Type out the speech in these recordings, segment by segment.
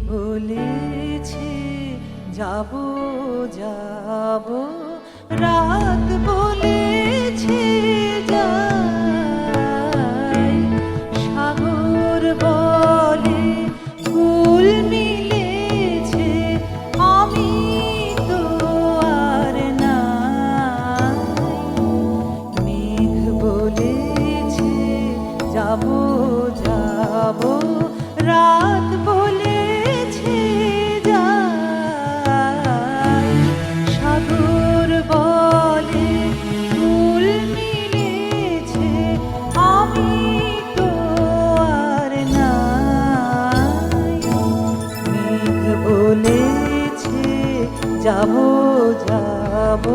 বলেছে যাব যাব, রাত বলেছে যাই, সাগর বলে ফুল মিলেছে, আমি তো আর নাই। মেঘ বলেছে যাব যাব, রাত বলেছে যাই, সাগর বলে ফুল মিলেছে, আমি তো আর নাই। মেঘ বলেছে যাব যাব,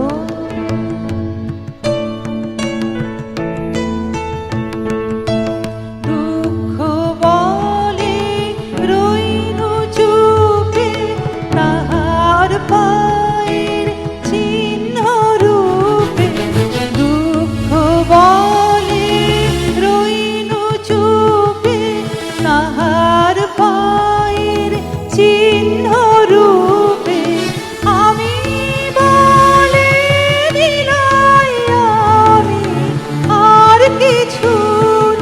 পায়ের চিহ্ন রূপে, দুঃখ বলে রইনু চুপে, তাহার পায়ের চিহ্ন রূপে, আমি বলে দিলাই আমি আর কিছু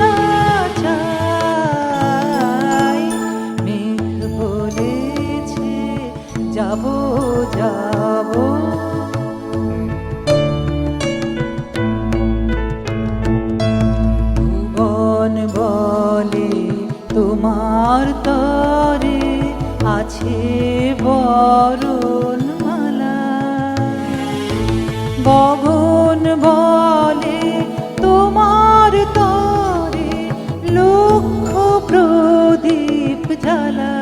না চাই। মেঘ বলেছে যাব যাব, ভুবন বলে তোমার তরে আছে বরণ মালা, গগন বলে তোমার তরে লক্ষ প্রদীপ জ্বালা,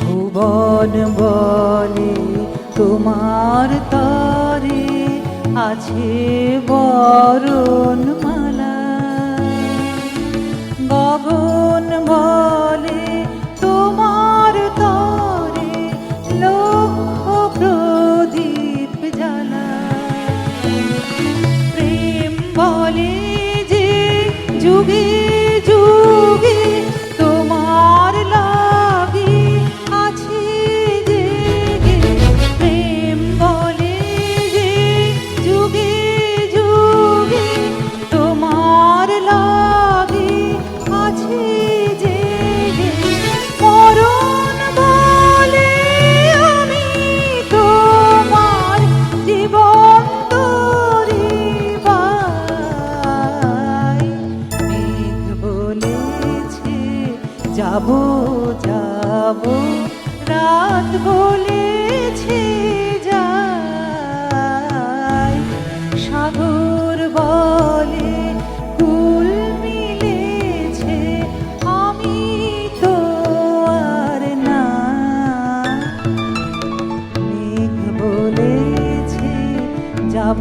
ভুবন বলে তোমার তরে আছে বরণ মালা, গগন বলে তোমার তরে লক্ষ প্রদীপ জ্বালা, প্রেম বলে যে যুগে যুগে তোমার লাগি আছে জেগে, প্রেম বলে যে যুগে যুগে তোমার লাগি আছে জেগে, মরণ বলে আমি তোমার জীবন তরি বাই। মেঘ বলেছে যাব যাব, রাত বলেছে যাই, সাগর বলে ফুল মিলেছে, আমি তো আর না। মেঘ বলেছে যাব